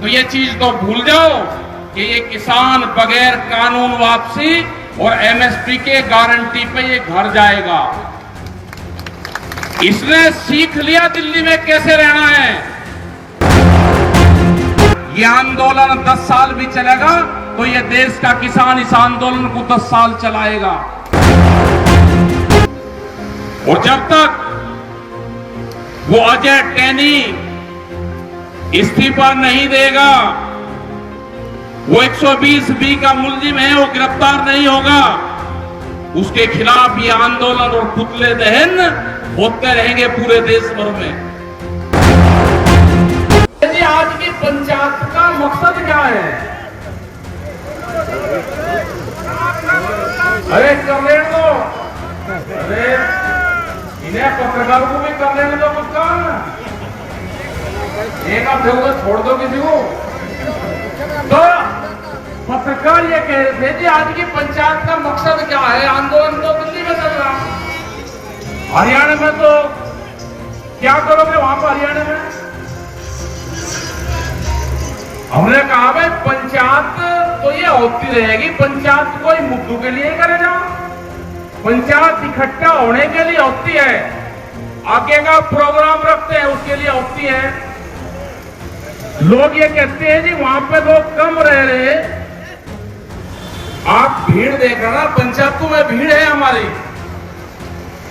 तो ये चीज तो भूल जाओ कि ये किसान बगैर कानून वापसी और एमएसपी के गारंटी पे ये घर जाएगा। इसने सीख लिया दिल्ली में कैसे रहना है। ये आंदोलन 10 साल भी चलेगा तो ये देश का किसान इस आंदोलन को 10 साल चलाएगा। और जब तक वो अजय टैनी इस्तीफा नहीं देगा, वो 120B का मुलजिम है, वो गिरफ्तार नहीं होगा, उसके खिलाफ ये आंदोलन और पुतले दहन होते रहेंगे पूरे देश भर में। आज की पंचायत का मकसद क्या है? अरे कर लेने दो, अरे इन्हें पत्रकार को भी कर लेने दो कुछ काम। एक आप देखो छोड़ दो किसी को। तो पत्रकार ये कह रहे थे कि आज की पंचायत का मकसद क्या है? आंदोलन तो दिल्ली में चल रहा, हरियाणा में तो क्या करोगे वहां पर हरियाणा में? हमने कहा भाई पंचायत तो ये होती रहेगी, पंचायत कोई मुद्दों के लिए करेगा, पंचायत इकट्ठा होने के लिए होती है, आगे का प्रोग्राम रखते हैं उसके लिए होती है। लोग ये कहते हैं जी वहां पे लोग कम रह रहे, आप भीड़ देख रहे ना, पंचायतों में भीड़ है हमारी,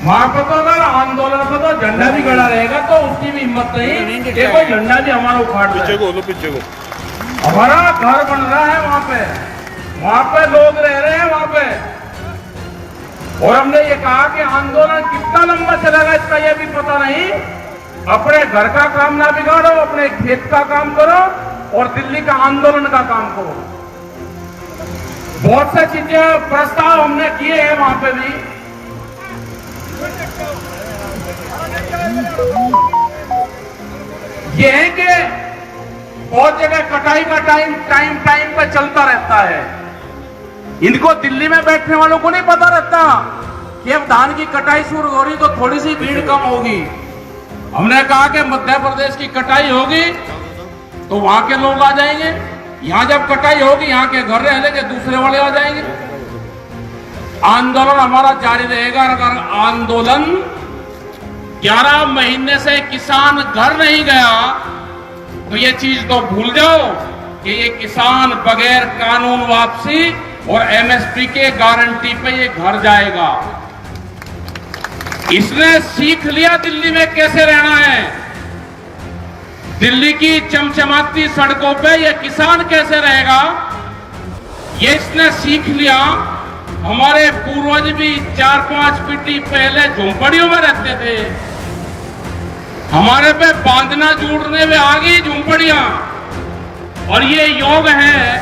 वहां पर तो अगर आंदोलन पर तो झंडा भी गड़ा रहेगा तो उसकी भी हिम्मत नहीं कि कोई झंडा भी हमारा उखाड़ ले। पीछे को हमारा घर बन रहा है वहां पे लोग रह रहे हैं वहां पे। और हमने ये कहा कि आंदोलन कितना लंबा चलेगा इसका ये भी पता नहीं। अपने घर का काम ना बिगाड़ो, अपने खेत का काम करो और दिल्ली का आंदोलन का काम करो। बहुत सी चीजें प्रस्ताव हमने किए हैं वहां पे भी। ये है कि बहुत जगह कटाई का टाइम पे चलता रहता है। इनको दिल्ली में बैठने वालों को नहीं पता रहता कि अब धान की कटाई शुरू हो रही तो थोड़ी सी भीड़ कम होगी। हमने कहा कि मध्य प्रदेश की कटाई होगी तो वहां के लोग आ जाएंगे, यहां जब कटाई होगी यहां के घर रह लेंगे, दूसरे वाले आ जाएंगे। आंदोलन हमारा जारी रहेगा। अगर आंदोलन 11 महीने से किसान घर नहीं गया तो ये चीज तो भूल जाओ कि ये किसान बगैर कानून वापसी और एमएसपी के गारंटी पे ये घर जाएगा। इसने सीख लिया दिल्ली में कैसे रहना है। दिल्ली की चमचमाती सड़कों पे ये किसान कैसे रहेगा, ये इसने सीख लिया। हमारे पूर्वज भी 4-5 पीढ़ी पहले झोंपड़ियों में रहते थे, हमारे पे बांधना जोड़ने में आ गई झोंपड़ियां। और ये योग है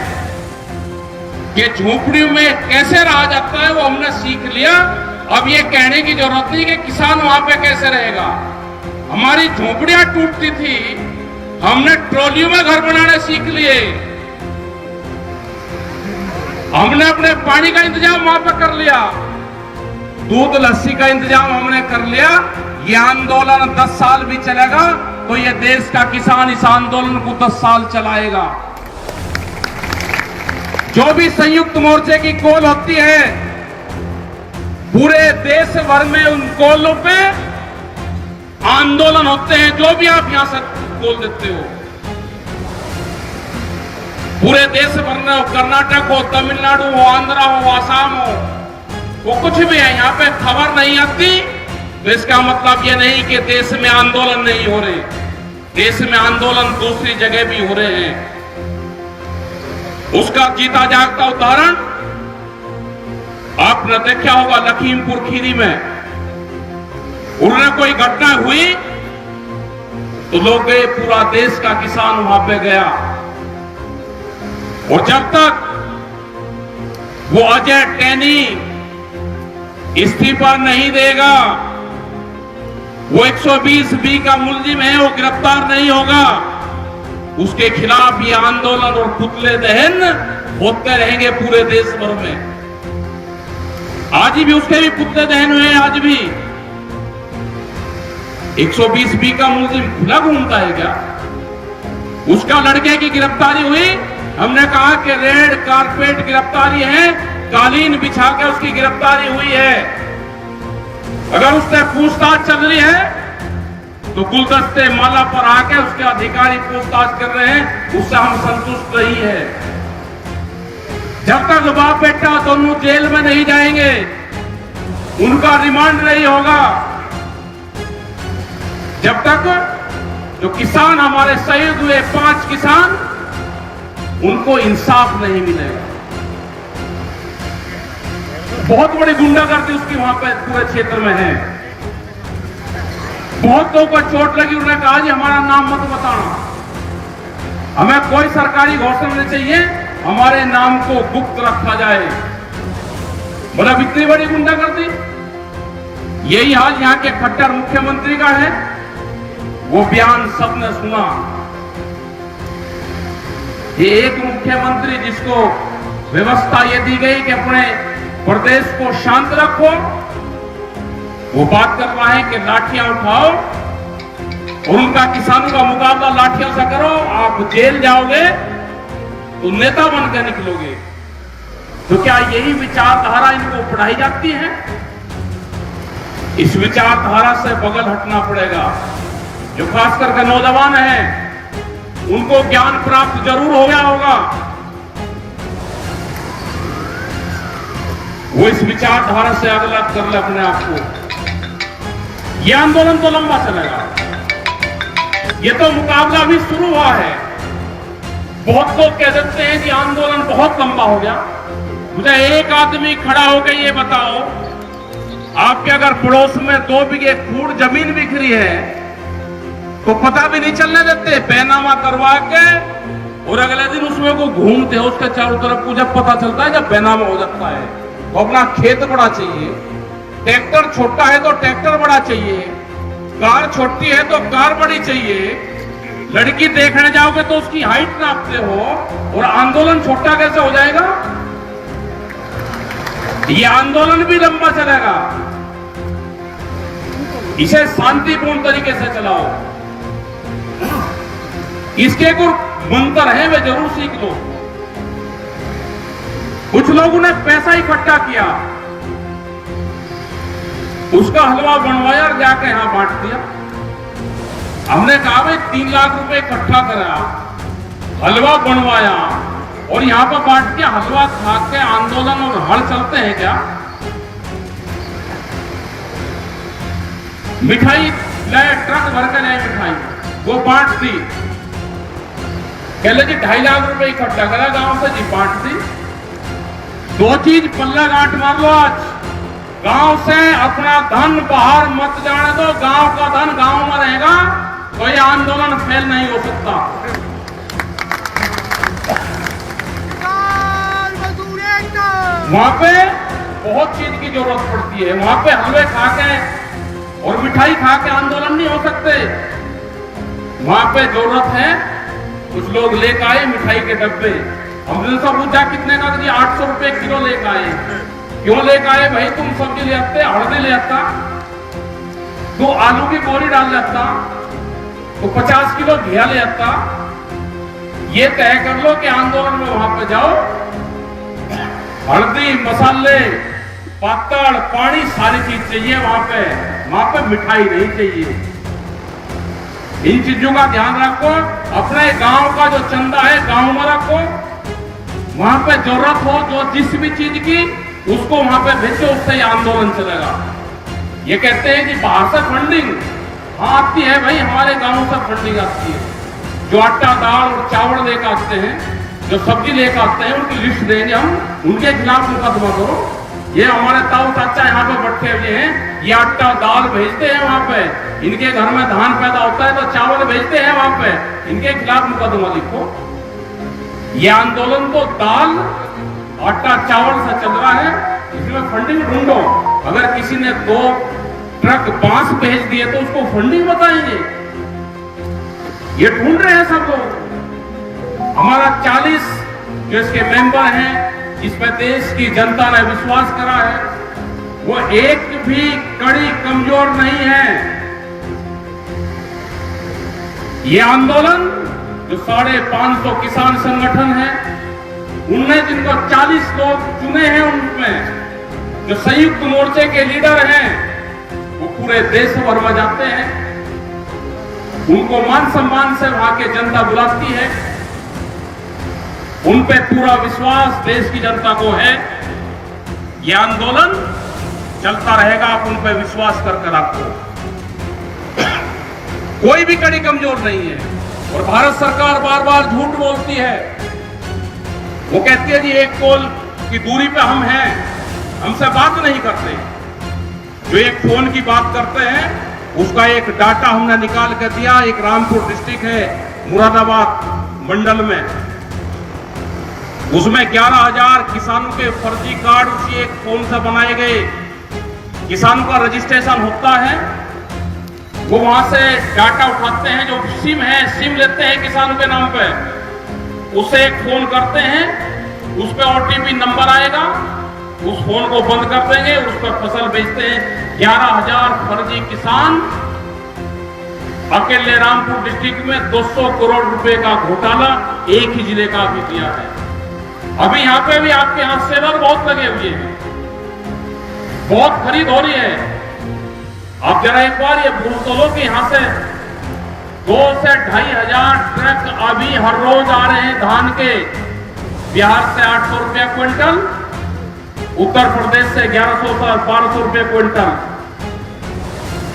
कि झोंपड़ियों में कैसे रहा जाता है वो हमने सीख लिया। अब ये कहने की जरूरत नहीं कि किसान वहां पे कैसे रहेगा। हमारी झोंपड़ियां टूटती थी, हमने ट्रॉलियों में घर बनाने सीख लिए, हमने अपने पानी का इंतजाम वहां पे कर लिया, दूध लस्सी का इंतजाम हमने कर लिया। ये आंदोलन 10 साल भी चलेगा तो ये देश का किसान इस आंदोलन को 10 साल चलाएगा। जो भी संयुक्त मोर्चे की कॉल होती है पूरे देश भर में उन कॉलों पे आंदोलन होते हैं। जो भी आप यहां से कॉल देते हो पूरे देश भर में, कर्नाटक हो, तमिलनाडु हो, आंध्रा हो, आसाम हो, वो कुछ भी है, यहां पे खबर नहीं आती तो इसका मतलब ये नहीं कि देश में आंदोलन नहीं हो रहे। देश में आंदोलन दूसरी जगह भी हो रहे हैं। उसका जीता जागता उदाहरण आपने देखा होगा लखीमपुर खीरी में। उन्होंने कोई घटना हुई तो लोग गए, पूरा देश का किसान वहां पे गया। और जब तक वो अजय टैनी इस्तीफा नहीं देगा, वो 120B का मुलजिम है, वो गिरफ्तार नहीं होगा, उसके खिलाफ ये आंदोलन और पुतले दहन होते रहेंगे पूरे देश भर में। आज भी उसके भी पुतले दहन हुए। आज भी 120B का मुलजिम खुला घूमता है क्या? उसका लड़के की गिरफ्तारी हुई, हमने कहा कि रेड कारपेट गिरफ्तारी है, कालीन बिछा के उसकी गिरफ्तारी हुई है। अगर उससे पूछताछ चल रही है तो गुलदस्ते माला पर आके उसके अधिकारी पूछताछ कर रहे हैं, उससे हम संतुष्ट नहीं है। जब तक बाप बेटा दोनों जेल में नहीं जाएंगे, उनका रिमांड नहीं होगा, जब तक जो किसान हमारे शहीद हुए 5 किसान, उनको इंसाफ नहीं मिलेगा। बहुत बड़ी गुंडागर्दी उसकी वहां पे पूरे क्षेत्र में है। बहुत लोगों को चोट लगी, उन्होंने कहा जी हमारा नाम मत बताना, हमें कोई सरकारी घोषणा नहीं चाहिए, हमारे नाम को गुप्त रखा जाए। मतलब इतनी बड़ी गुंडागर्दी। यही हाल यहां के खट्टर मुख्यमंत्री का है। वो बयान सबने सुना। ये एक मुख्यमंत्री जिसको व्यवस्था ये दी गई कि अपने प्रदेश को शांत रखो, वो बात कर रहा है कि लाठियां उठाओ और उनका किसानों का मुकाबला लाठियों से करो, आप जेल जाओगे तो नेता बन के निकलोगे। तो क्या यही विचारधारा इनको पढ़ाई जाती है? इस विचारधारा से बगल हटना पड़ेगा। जो खास करके नौजवान हैं, उनको ज्ञान प्राप्त जरूर हो गया होगा, वो इस विचारधारा से अलग कर ले अपने आप को। यह आंदोलन तो लंबा चलेगा, ये तो मुकाबला भी शुरू हुआ है। बहुत लोग कह देते हैं कि आंदोलन बहुत लंबा हो गया। मुझे एक आदमी खड़ा होकर ये बताओ, आपके अगर पड़ोस में 2 बीघे खूड़ जमीन बिखरी है तो पता भी नहीं चलने देते, पैनामा करवा के, और अगले दिन उसमें को घूमते हैं उसके चारों तरफ को। जब पता चलता है, जब पैनामा हो जाता है, तो अपना खेत बड़ा चाहिए, ट्रैक्टर छोटा है तो ट्रैक्टर बड़ा चाहिए, कार छोटी है तो कार बड़ी चाहिए, लड़की देखने जाओगे तो उसकी हाइट नापते हो, और आंदोलन छोटा कैसे हो जाएगा? ये आंदोलन भी लंबा चलेगा। इसे शांतिपूर्ण तरीके से चलाओ। इसके कुछ मंत्र हैं, वे जरूर सीख लो। कुछ लोगों ने पैसा इकट्ठा किया, उसका हलवा बनवाया और जाके यहां बांट दिया। हमने कहा भाई 3 लाख रुपए इकट्ठा करा, हलवा बनवाया और यहां पर बांट दिया। हलवा खा के आंदोलन और हल चलते हैं क्या? मिठाई लाए, ट्रक भर के लाए मिठाई, वो बांट दी। कह ले जी 2.5 लाख रुपए इकट्ठा करा गांव से, जी बांट दी। 2 चीज पल्ला गांठ मार लो आज। गांव से अपना धन बाहर मत जाने दो। गांव का धन गांव में रहेगा, कोई आंदोलन फेल नहीं हो सकता। वहां पे बहुत चीज की जरूरत पड़ती है। वहां पे हलवे खा के और मिठाई खा के आंदोलन नहीं हो सकते। वहां पे जरूरत है, कुछ लोग लेकर आए मिठाई के डब्बे। हमने सब पूछा कितने का? 800 रुपए किलो लेकर आए। क्यों लेकर आए भाई? तुम सब्जी ले आते, हल्दी ले आता, 2 आलू की बोरी डाल लेता, तो 50 किलो घिया ले आता। ये तय कर लो कि आंदोलन में वहां पे जाओ, हल्दी, मसाले, पातल, पानी, सारी चीज चाहिए वहां पे मिठाई नहीं चाहिए। इन चीजों का ध्यान रखो। अपने गांव का जो चंदा है गांव में रखो। वहां पे जरूरत हो जो जिस भी चीज की, उसको वहां पे भेजो, उससे आंदोलन चलेगा। ये कहते हैं कि बाहर से फंडिंग, हाँ आती है भाई, हमारे गांव से फंडिंग आती है। जो आटा, दाल और चावल लेकर आते हैं, जो सब्जी लेकर आते हैं, उनकी लिस्ट देंगे हम, उनके खिलाफ मुकदमा करो। ये हमारे ताऊ चाचा यहाँ पे बैठे हुए हैं, ये आटा दाल भेजते हैं वहां पे, इनके घर में धान पैदा होता है तो चावल भेजते हैं वहां पे, इनके खिलाफ मुकदमा लिखो। ये आंदोलन तो दाल, आटा, चावल से चल रहा है, इसमें फंडिंग ढूंढो। अगर किसी ने 2 ट्रक बांस भेज दिए तो उसको फंडिंग बताएंगे। ये ढूंढ रहे हैं सब लोग। हमारा 40 जो इसके मेंबर हैं, इसमें देश की जनता ने विश्वास करा है, वो एक भी कड़ी कमजोर नहीं है। ये आंदोलन जो 550 किसान संगठन है, उनने जिनको 40 लोग चुने हैं, उनमें जो संयुक्त मोर्चे के लीडर हैं, वो पूरे देश भर में जाते हैं। उनको मान सम्मान से वहां की जनता बुलाती है। उन पे पूरा विश्वास देश की जनता को है। ये आंदोलन चलता रहेगा, आप उन पे विश्वास कर आपको। कोई भी कड़ी कमजोर नहीं है। और भारत सरकार बार बार झूठ बोलती है। वो कहती है जी 1 कोल की दूरी पे हम हैं, हमसे बात नहीं करते। जो एक फोन की बात करते हैं, उसका एक डाटा हमने निकाल कर दिया। एक रामपुर डिस्ट्रिक्ट है मुरादाबाद मंडल में, उसमें 11,000 किसानों के फर्जी कार्ड उसी एक फोन से बनाए गए। किसानों का रजिस्ट्रेशन होता है, वो वहां से डाटा उठाते हैं, जो सिम है, सिम लेते हैं किसानों के नाम पे, उसे एक फोन करते हैं, उस पर OTP नंबर आएगा, उस फोन को बंद कर देंगे, उस पर फसल बेचते हैं। 11,000 फर्जी किसान अकेले रामपुर डिस्ट्रिक्ट में 200 करोड़ रुपए का घोटाला एक ही जिले का भी किया है। अभी यहाँ पे भी आपके यहां सेलर बहुत लगे हुए हैं, बहुत खरीद हो रही है। आप जरा एक बार ये भूल तो लो कि यहां से 2 से 2,500 ट्रक अभी हर रोज आ रहे हैं धान के। बिहार से 800 रुपया क्विंटल, उत्तर प्रदेश से 1100 से 1200 रुपये क्विंटल।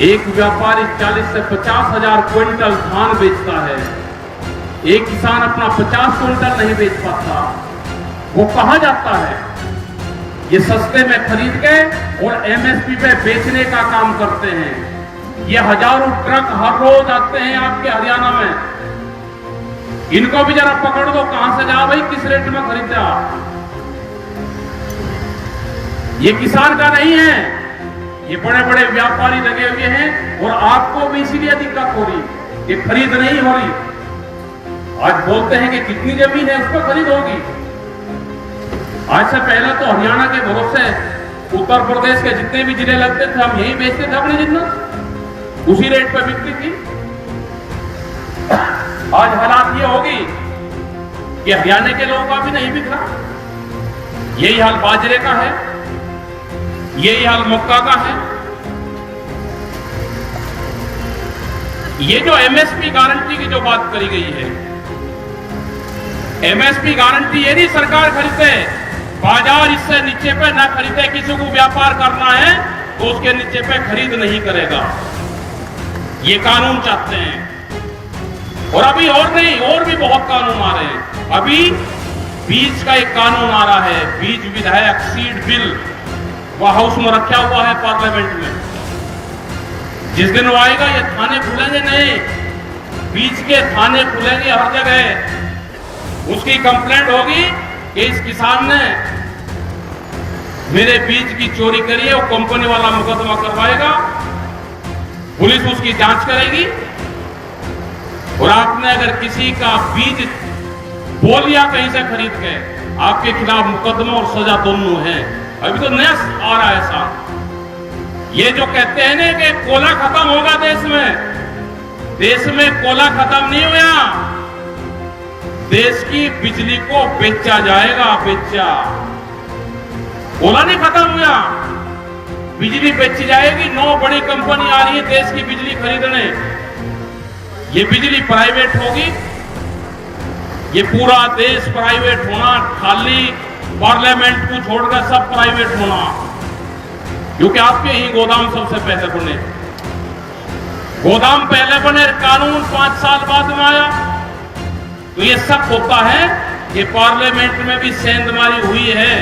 एक व्यापारी 40 से 50,000 क्विंटल धान बेचता है। एक किसान अपना 50 क्विंटल नहीं बेच पाता। वो कहां जाता है? ये सस्ते में खरीद के और MSP पे बेचने का काम करते हैं। ये हजारों ट्रक हर रोज आते हैं आपके हरियाणा में। इनको भी जरा पकड़ दो, कहां से जा भाई, किस रेट में खरीदते आप? ये किसान का नहीं है, ये बड़े बड़े व्यापारी लगे हुए हैं। और आपको भी इसीलिए दिक्कत हो रही, ये खरीद नहीं हो रही। आज बोलते हैं कि कितनी जमीन है उस पर खरीद होगी। आज से पहले तो हरियाणा के भरोसे उत्तर प्रदेश के जितने भी जिले लगते थे, हम यही बेचते थे अपने जितना, उसी रेट पर बिकती थी। आज हालात ये होगी कि हरियाणा के लोगों का भी नहीं बिक रहा। यही हाल बाजरे का है, यही हाल मक्का का है। ये जो MSP गारंटी की जो बात करी गई है, MSP गारंटी यदि सरकार खरीदे, बाजार इससे नीचे पे ना खरीदे। किसी को व्यापार करना है तो उसके नीचे पे खरीद नहीं करेगा। ये कानून चाहते हैं। और अभी और नहीं, और भी बहुत कानून आ रहे हैं। अभी बीज का एक कानून आ रहा है, बीज विधायक सीड बिल, वह हाउस में रखा हुआ है पार्लियामेंट में। जिस दिन वो आएगा, ये थाने खुलेंगे नहीं, बीज के थाने खुलेंगे हर जगह। उसकी कंप्लेंट होगी कि इस किसान ने मेरे बीज की चोरी करी है, वो कंपनी वाला मुकदमा करवाएगा, पुलिस उसकी जांच करेगी। और आपने अगर किसी का बीज बोल लिया कहीं से खरीद के, आपके खिलाफ मुकदमा और सजा दोनों है। अभी तो नया आ रहा है ऐसा। ये जो कहते हैं ना कि कोला खत्म होगा देश में कोला खत्म नहीं हुआ। देश की बिजली को बेचा जाएगा, बेचा। कोला नहीं खत्म हुआ, बिजली बेची जाएगी। 9 बड़ी कंपनी आ रही है देश की बिजली खरीदने। ये बिजली प्राइवेट होगी, ये पूरा देश प्राइवेट होना, खाली पार्लियामेंट को छोड़कर सब प्राइवेट होना। क्योंकि आपके ही गोदाम सबसे पहले बने। गोदाम पहले बने, कानून 5 साल बाद में आया। तो ये सब होता है, ये पार्लियामेंट में भी सेंधमारी हुई है।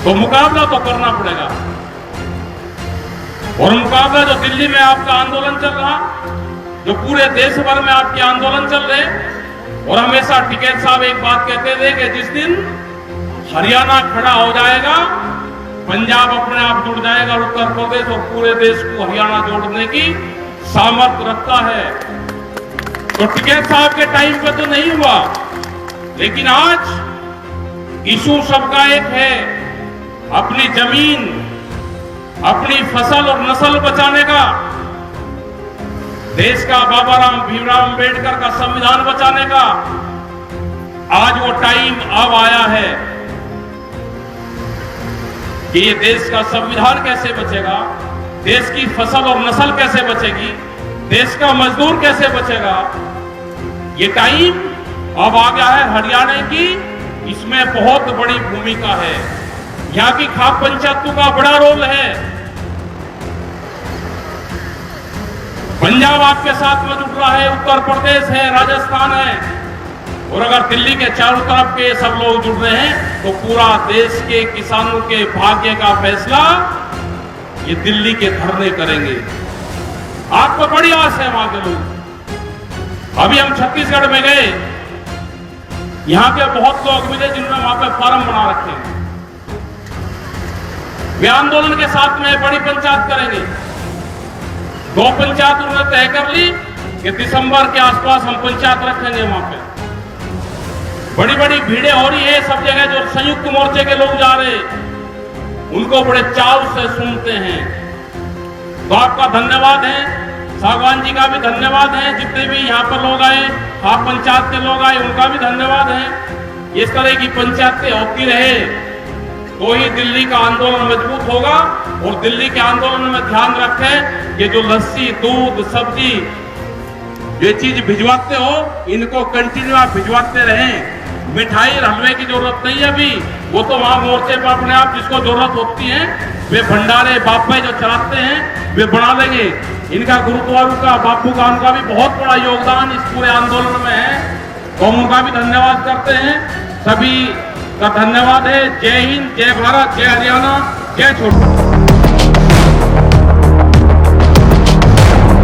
तो मुकाबला तो करना पड़ेगा। और मुकाबला जो दिल्ली में आपका आंदोलन चल रहा, जो पूरे देश भर में आपके आंदोलन चल रहे, और हमेशा टिकैत साहब एक बात कहते थे कि जिस दिन हरियाणा खड़ा हो जाएगा, पंजाब अपने आप जुड़ जाएगा, और उत्तर प्रदेश और पूरे देश को हरियाणा जोड़ने की सामर्थ्य रखता है। तो टिकैत साहब के टाइम पे तो नहीं हुआ, लेकिन आज इशू सबका एक है, अपनी जमीन, अपनी फसल और नस्ल बचाने का। देश का बाबा राम भीमराव अंबेडकर का संविधान बचाने का आज वो टाइम अब आया है कि ये देश का संविधान कैसे बचेगा, देश की फसल और नस्ल कैसे बचेगी, देश का मजदूर कैसे बचेगा। ये टाइम अब आ गया है हरियाणा की, इसमें बहुत बड़ी भूमिका है। यहां की खाप पंचायतों का बड़ा रोल है। पंजाब आपके साथ में जुड़ रहा है, उत्तर प्रदेश है, राजस्थान है, और अगर दिल्ली के चारों तरफ के सब लोग जुड़ रहे हैं तो पूरा देश के किसानों के भाग्य का फैसला ये दिल्ली के धरने करेंगे। आपको बड़ी आस है वहां के लोग। अभी हम छत्तीसगढ़ में गए, यहां के बहुत लोग मिले जिन्होंने वहां पे फार्म बना रखे हैं। वे आंदोलन के साथ में बड़ी पंचायत करेंगे। 2 पंचायत उन्होंने तय कर ली कि दिसंबर के आसपास हम पंचायत रखेंगे वहां पे। बड़ी बड़ी भीड़ें हो रही है सब जगह। जो संयुक्त मोर्चे के लोग जा रहे उनको बड़े चाव से सुनते हैं। तो आपका धन्यवाद है, सागवान जी का भी धन्यवाद है, जितने भी यहाँ पर लोग आए, आप पंचायत के लोग आए उनका भी धन्यवाद है। इस तरह की पंचायतें होती रहे तो ही दिल्ली का आंदोलन मजबूत होगा। और दिल्ली के आंदोलन में ध्यान रखें, ये जो लस्सी, दूध, सब्जी, ये चीज भिजवाते हो, इनको कंटिन्यू आप भिजवाते रहें। मिठाई हलवे की जरूरत नहीं है अभी, वो तो वहां मोर्चे पर अपने आप जिसको जरूरत होती है वे भंडारे बापे जो चलाते हैं वे बना लेंगे। इनका गुरुद्वारों का, बापू का, उनका भी बहुत बड़ा योगदान इस पूरे आंदोलन में है, तो हम उनका भी धन्यवाद करते हैं। सभी का धन्यवाद है। जय हिंद, जय भारत, जय हरियाणा, जय छोटा।